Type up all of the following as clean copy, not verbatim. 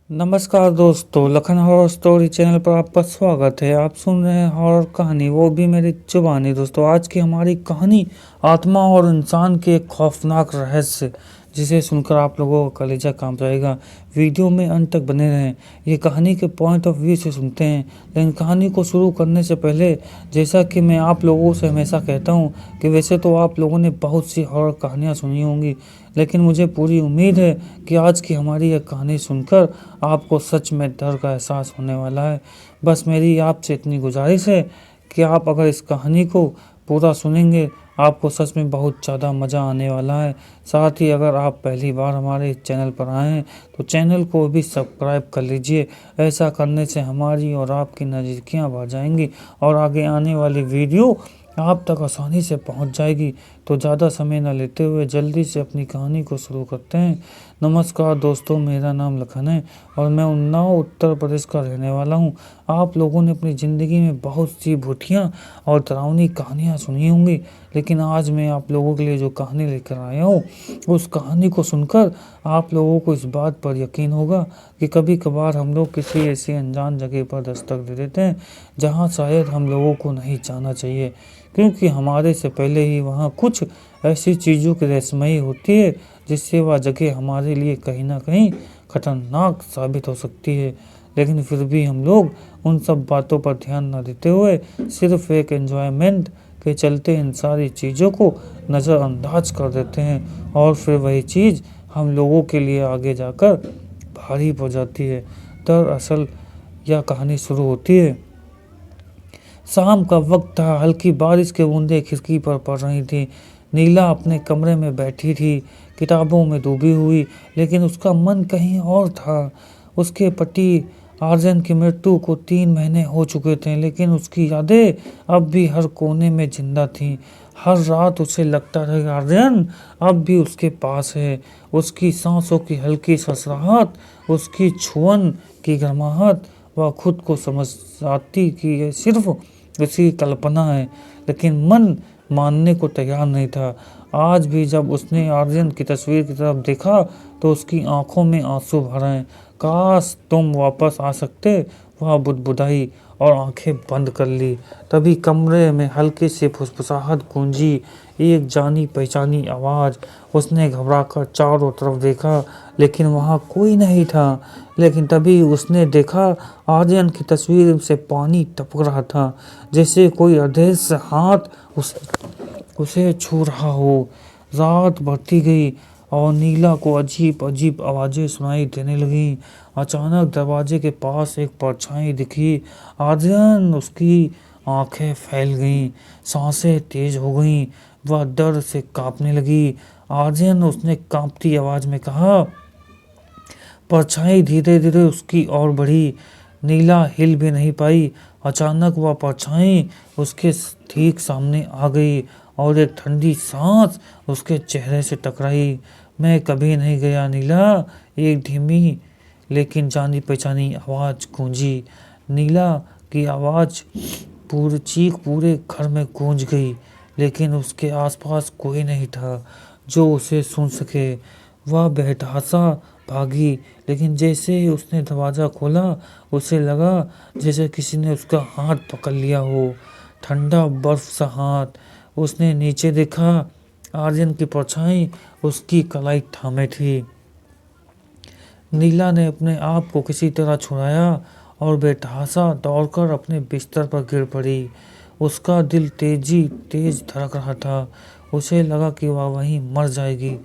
नमस्कार दोस्तों, Lakhan horror story channel पर आपका स्वागत है। आप सुन रहे हैं हॉरर कहानी, वो भी मेरी जुबानी। दोस्तों, आज की हमारी कहानी आत्मा और इंसान के एक खौफनाक रहस्य, जिसे सुनकर आप लोगों का कलेजा कांप जाएगा। वीडियो में अंत तक बने रहें। ये कहानी के पॉइंट ऑफ व्यू से सुनते हैं, लेकिन कहानी को शुरू करने से पहले, जैसा कि मैं आप लोगों से हमेशा कहता हूँ कि वैसे तो आप लोगों ने बहुत सी हॉरर कहानियाँ सुनी होंगी, लेकिन मुझे पूरी उम्मीद है कि आज की हमारी यह कहानी सुनकर आपको सच में डर का एहसास होने वाला है। बस मेरी आपसे इतनी गुजारिश है कि आप अगर इस कहानी को पूरा सुनेंगे, आपको सच में बहुत ज़्यादा मज़ा आने वाला है। साथ ही अगर आप पहली बार हमारे चैनल पर आए हैं तो चैनल को भी सब्सक्राइब कर लीजिए। ऐसा करने से हमारी और आपकी नज़दीकियाँ बढ़ जाएंगी और आगे आने वाली वीडियो आप तक आसानी से पहुंच जाएगी। तो ज़्यादा समय न लेते हुए जल्दी से अपनी कहानी को शुरू करते हैं। नमस्कार दोस्तों, मेरा नाम लखन है और मैं उन्नाव उत्तर प्रदेश का रहने वाला हूं। आप लोगों ने अपनी ज़िंदगी में बहुत सी भूतियाँ और डरावनी कहानियाँ सुनी होंगी, लेकिन आज मैं आप लोगों के लिए जो कहानी लेकर आया हूँ, उस कहानी को सुनकर आप लोगों को इस बात पर यकीन होगा कि कभी कभार हम लोग किसी ऐसी अनजान जगह पर दस्तक दे देते हैं जहाँ शायद हम लोगों को नहीं जाना चाहिए, क्योंकि हमारे से पहले ही वहाँ कुछ ऐसी चीज़ों की रहस्यमयी होती है जिससे वह जगह हमारे लिए कहीं ना कहीं खतरनाक साबित हो सकती है। लेकिन फिर भी हम लोग उन सब बातों पर ध्यान न देते हुए सिर्फ एक एंजॉयमेंट के चलते इन सारी चीज़ों को नज़रअंदाज कर देते हैं, और फिर वही चीज़ हम लोगों के लिए आगे जाकर भारी पड़ जाती है। दरअसल यह कहानी शुरू होती है। शाम का वक्त था। हल्की बारिश के बूंदें खिड़की पर पड़ रही थी। नीला अपने कमरे में बैठी थी, किताबों में डूबी हुई, लेकिन उसका मन कहीं और था। उसके पति आर्यन की मृत्यु को 3 महीने हो चुके थे, लेकिन उसकी यादें अब भी हर कोने में जिंदा थीं। हर रात उसे लगता था कि आर्यन अब भी उसके पास है। उसकी सांसों की हल्की ससराहट, उसकी छुअन की गर्माहट। वह खुद को समझ आती कि यह सिर्फ उसकी कल्पना है, लेकिन मन मानने को तैयार नहीं था। आज भी जब उसने आर्यन की तस्वीर की तरफ देखा तो उसकी आंखों में आंसू भर आए। काश तुम वापस आ सकते, वह बुदबुदाई और आंखें बंद कर ली। तभी कमरे में हल्की सी फुसफुसाहट गूंजी, एक जानी पहचानी आवाज़। उसने घबराकर चारों तरफ देखा, लेकिन वहाँ कोई नहीं था। लेकिन तभी उसने देखा आर्यन की तस्वीर से पानी टपक रहा था, जैसे कोई अदृश्य हाथ उसे छू रहा हो। रात बढ़ती गई और नीला को अजीब अजीब आवाज़ें सुनाई देने लगीं। अचानक दरवाजे के पास एक परछाई दिखी। आर्यन, उसकी आंखें फैल गईं, सांसें तेज हो गईं, वह डर से कांपने लगी। आर्यन, उसने कांपती आवाज में कहा। परछाई धीरे धीरे उसकी ओर बढ़ी। नीला हिल भी नहीं पाई। अचानक वह परछाई उसके ठीक सामने आ गई और एक ठंडी सांस उसके चेहरे से टकराई। मैं कभी नहीं गया नीला, एक धीमी लेकिन जानी पहचानी आवाज गूंजी। नीला की आवाज पूरी चीख पूरे घर में गूंज गई, लेकिन उसके आसपास कोई नहीं था जो उसे सुन सके। वह बेतहाशा भागी, लेकिन जैसे ही उसने दरवाज़ा खोला, उसे लगा जैसे किसी ने उसका हाथ पकड़ लिया हो, ठंडा बर्फ सा हाथ। उसने नीचे देखा, आर्यन की परछाई उसकी कलाई थामे थी। नीला ने अपने आप को किसी तरह छुड़ाया और बेतहाशा दौड़कर अपने बिस्तर पर गिर पड़ी। उसका दिल तेज धड़क रहा था। उसे लगा कि वह वहीं मर जाएगी।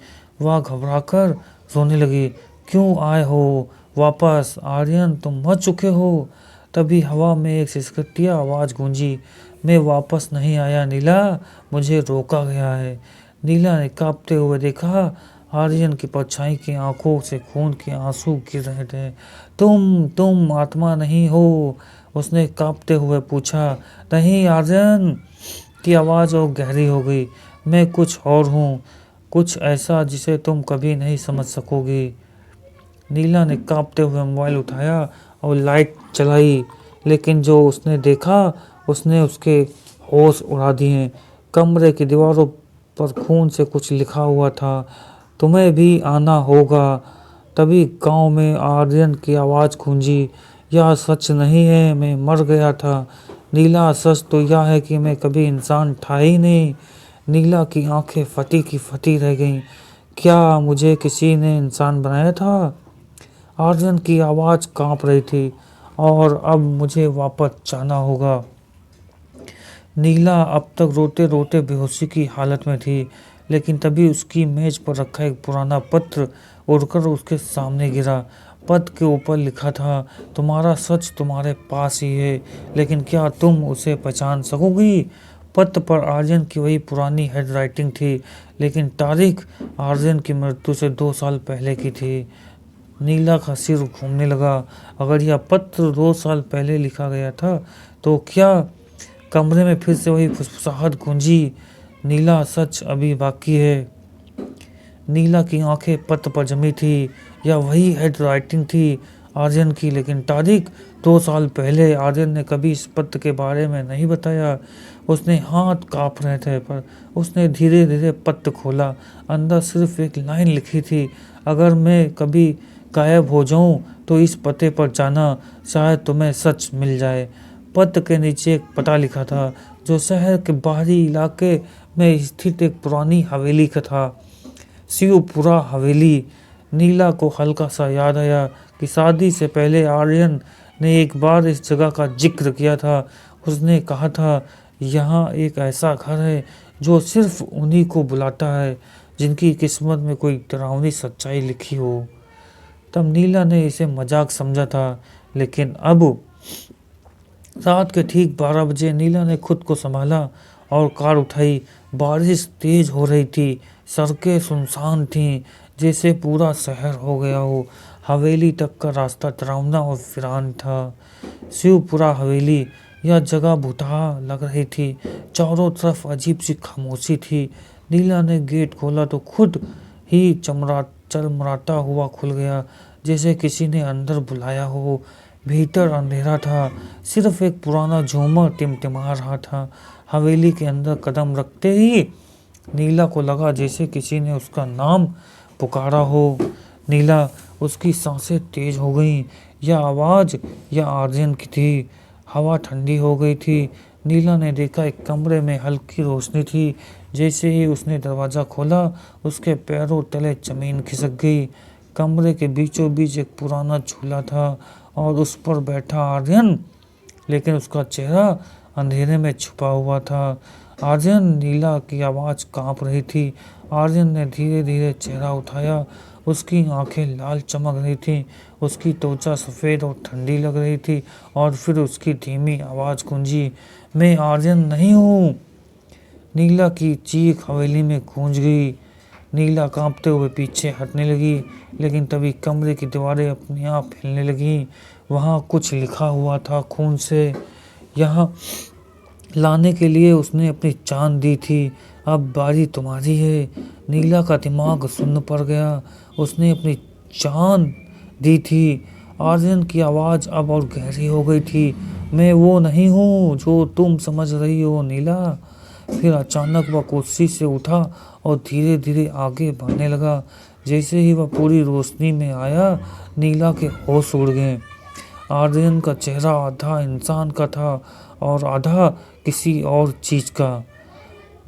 वह घबराकर रोने लगी। क्यों आए हो वापस आर्यन, तुम मर चुके हो। तभी हवा में एक सिसकतिया आवाज़ गूंजी। मैं वापस नहीं आया नीला, मुझे रोका गया है। नीला ने कांपते हुए देखा, आर्यन की परछाई की आंखों से खून के आंसू गिर रहे थे। तुम आत्मा नहीं हो, उसने कांपते हुए पूछा। नहीं आर्यन, की आवाज़ और गहरी हो गई। मैं कुछ और हूँ, कुछ ऐसा जिसे तुम कभी नहीं समझ सकोगी। नीला ने कांपते हुए मोबाइल उठाया और लाइट चलाई, लेकिन जो उसने देखा उसने उसके होश उड़ा दिए। कमरे की दीवारों पर खून से कुछ लिखा हुआ था। तुम्हें भी आना होगा, तभी गांव में आर्यन की आवाज गूंजी, यह सच नहीं है, मैं मर गया था। नीला, सच तो यह है कि मैं कभी इंसान था ही नहीं। नीला की आंखें फटी की फटी रह गईं। क्या मुझे किसी ने इंसान बनाया था? आर्यन की आवाज कांप रही थी। और अब मुझे वापस जाना होगा। नीला अब तक रोते रोते बेहोशी की हालत में थी, लेकिन तभी उसकी मेज पर रखा एक पुराना पत्र उड़कर उसके सामने गिरा। पत्र के ऊपर लिखा था, तुम्हारा सच तुम्हारे पास ही है, लेकिन क्या तुम उसे पहचान सकोगी? पत्र पर आर्यन की वही पुरानी हैंडराइटिंग थी, लेकिन तारीख आर्यन की मृत्यु से 2 साल पहले की थी। नीला का सिर घूमने लगा। अगर यह पत्र 2 साल पहले लिखा गया था, तो क्या? कमरे में फिर से वही फुसफुसाहट गूंजी, नीला, सच अभी बाकी है। नीला की आंखें पत्र पर जमी थी। यह वही हेड राइटिंग थी आर्यन की, लेकिन तारीख 2 साल पहले। आर्यन ने कभी इस पत्र के बारे में नहीं बताया। उसने हाथ कांप रहे थे, पर उसने धीरे धीरे पत्र खोला। अंदर सिर्फ एक लाइन लिखी थी, अगर मैं कभी गायब हो जाऊं तो इस पते पर जाना, शायद तुम्हें सच मिल जाए। पत्र के नीचे एक पता लिखा था, जो शहर के बाहरी इलाके में स्थित एक पुरानी हवेली का था, शिवपुरा हवेली। नीला को हल्का सा याद आया कि शादी से पहले आर्यन ने एक बार इस जगह का जिक्र किया था। उसने कहा था, यहाँ एक ऐसा घर है जो सिर्फ उन्हीं को बुलाता है जिनकी किस्मत में कोई डरावनी सच्चाई लिखी हो। तब नीला ने इसे मजाक समझा था, लेकिन अब रात के ठीक 12 बजे नीला ने खुद को संभाला और कार उठाई। बारिश तेज हो रही थी, सड़कें सुनसान थीं, जैसे पूरा शहर हो गया हो। हवेली तक का रास्ता डरावना और वीरान था। शिवपुरा हवेली, यह जगह भुतहा लग रही थी। चारों तरफ अजीब सी खामोशी थी। नीला ने गेट खोला तो खुद ही चरमराता हुआ खुल गया, जैसे किसी ने अंदर बुलाया हो। भीतर अंधेरा था, सिर्फ एक पुराना झूमर टिमटिमा रहा था। हवेली के अंदर कदम रखते ही नीला को लगा जैसे किसी ने उसका नाम पुकारा हो। नीला, उसकी सांसें तेज हो गईं। यह आवाज यह आर्यन की थी। हवा ठंडी हो गई थी। नीला ने देखा एक कमरे में हल्की रोशनी थी। जैसे ही उसने दरवाजा खोला, उसके पैरों तले जमीन खिसक गई। कमरे के बीचों बीच एक पुराना झूला था और उस पर बैठा आर्यन, लेकिन उसका चेहरा अंधेरे में छुपा हुआ था। आर्यन, नीला की आवाज कांप रही थी। आर्यन ने धीरे धीरे चेहरा उठाया। उसकी आंखें लाल चमक रही थीं, उसकी त्वचा सफ़ेद और ठंडी लग रही थी। और फिर उसकी धीमी आवाज गूंजी, मैं आर्यन नहीं हूँ। नीला की चीख हवेली में गूंज गई। नीला कांपते हुए पीछे हटने लगी, लेकिन तभी कमरे की दीवारें अपने आप हिलने लगीं। वहाँ कुछ लिखा हुआ था खून से। यहाँ लाने के लिए उसने अपनी जान दी थी। अब बारी तुम्हारी है। नीला का दिमाग सुन्न पड़ गया। उसने अपनी जान दी थी। आर्यन की आवाज़ अब और गहरी हो गई थी, मैं वो नहीं हूँ जो तुम समझ रही हो नीला। फिर अचानक वह कुर्सी से उठा और धीरे धीरे आगे बढ़ने लगा। जैसे ही वह पूरी रोशनी में आया, नीला के होश उड़ गए। आर्यन का चेहरा आधा इंसान का था और आधा किसी और चीज का।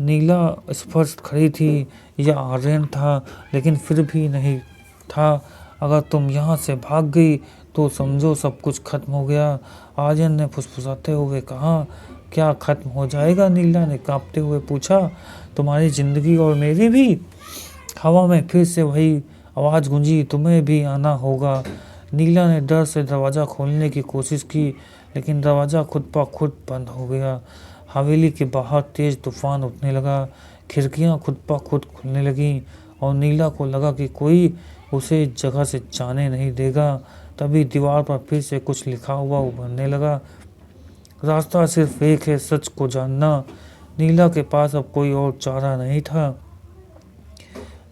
नीला स्पष्ट खड़ी थी। यह आर्यन था, लेकिन फिर भी नहीं था। अगर तुम यहाँ से भाग गई तो समझो सब कुछ खत्म हो गया, आर्यन ने फुसफुसाते हुए कहा। क्या खत्म हो जाएगा? नीला ने कांपते हुए पूछा। तुम्हारी जिंदगी और मेरी भी? हवा में फिर से वही आवाज़ गूंजी, तुम्हें भी आना होगा। नीला ने डर से दरवाज़ा खोलने की कोशिश की, लेकिन दरवाज़ा खुद ब खुद बंद हो गया। हवेली के बाहर तेज तूफान उठने लगा। खिड़कियां खुद ब खुद खुलने लगीं और नीला को लगा कि कोई उसे इस जगह से जाने नहीं देगा। तभी दीवार पर फिर से कुछ लिखा हुआ उभरने लगा, रास्ता सिर्फ एक है, सच को जानना। नीला के पास अब कोई और चारा नहीं था।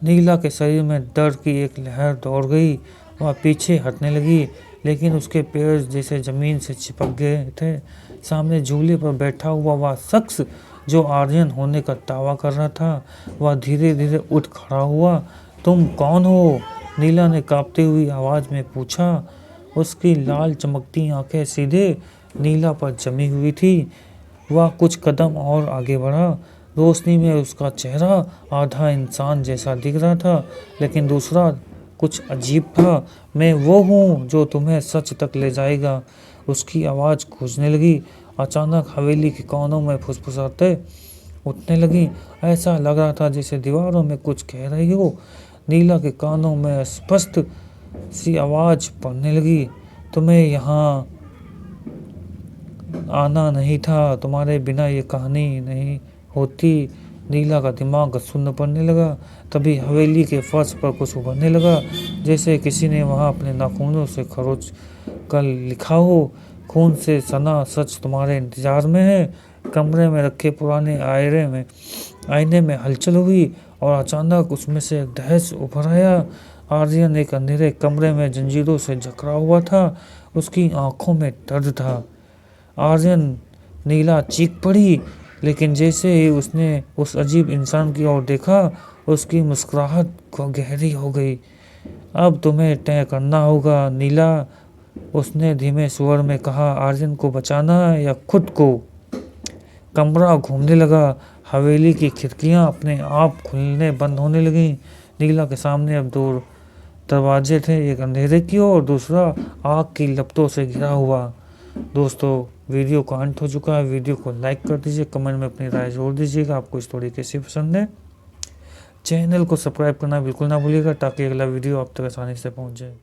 नीला के शरीर में डर की एक लहर दौड़ गई। वह पीछे हटने लगी, लेकिन उसके पैर जैसे जमीन से चिपक गए थे। सामने झूले पर बैठा हुआ वह शख्स जो आर्यन होने का दावा कर रहा था, वह धीरे धीरे उठ खड़ा हुआ। तुम कौन हो? नीला ने कांपती हुई आवाज में पूछा। उसकी लाल चमकती आंखें सीधे नीला पर जमी हुई थी। वह कुछ कदम और आगे बढ़ा। रोशनी में उसका चेहरा आधा इंसान जैसा दिख रहा था, लेकिन दूसरा कुछ अजीब था। मैं वो हूँ जो तुम्हें सच तक ले जाएगा, उसकी आवाज़ गूंजने लगी। अचानक हवेली के कोनों में फुसफुसाते उठने लगी। ऐसा लग रहा था जैसे दीवारों में कुछ कह रही हो। नीला के कानों में स्पष्ट सी आवाज़ पड़ने लगी, तुम्हें यहाँ आना नहीं था, तुम्हारे बिना ये कहानी नहीं होती। नीला का दिमाग शून्य पड़ने लगा। तभी हवेली के फर्श पर कुछ उभरने लगा, जैसे किसी ने वहां अपने नाखूनों से खरोच कर लिखा हो। खून से सना सच तुम्हारे इंतजार में है। कमरे में रखे पुराने आईने में हलचल हुई और अचानक उसमें से एक दहश उभर आया। आर्यन एक अंधेरे कमरे में जंजीरों से जकड़ा हुआ था। उसकी आंखों में दर्द था। आर्यन नीला चीख पड़ी, लेकिन जैसे ही उसने उस अजीब इंसान की ओर देखा, उसकी मुस्कुराहट गहरी हो गई। अब तुम्हें तय करना होगा नीला, उसने धीमे स्वर में कहा। आर्यन को बचाना या खुद को? कमरा घूमने लगा। हवेली की खिड़कियां अपने आप खुलने बंद होने लगी। नीला के सामने अब दो दरवाजे थे, एक अंधेरे की और दूसरा आग की लपटों से घिरा हुआ। दोस्तों, वीडियो का अंत हो चुका है। वीडियो को लाइक कर दीजिए, कमेंट में अपनी राय जोड़ दीजिएगा, आपको स्टोरी कैसी पसंद है। चैनल को सब्सक्राइब करना बिल्कुल ना भूलिएगा, ताकि अगला वीडियो आप तक आसानी से पहुंच जाए।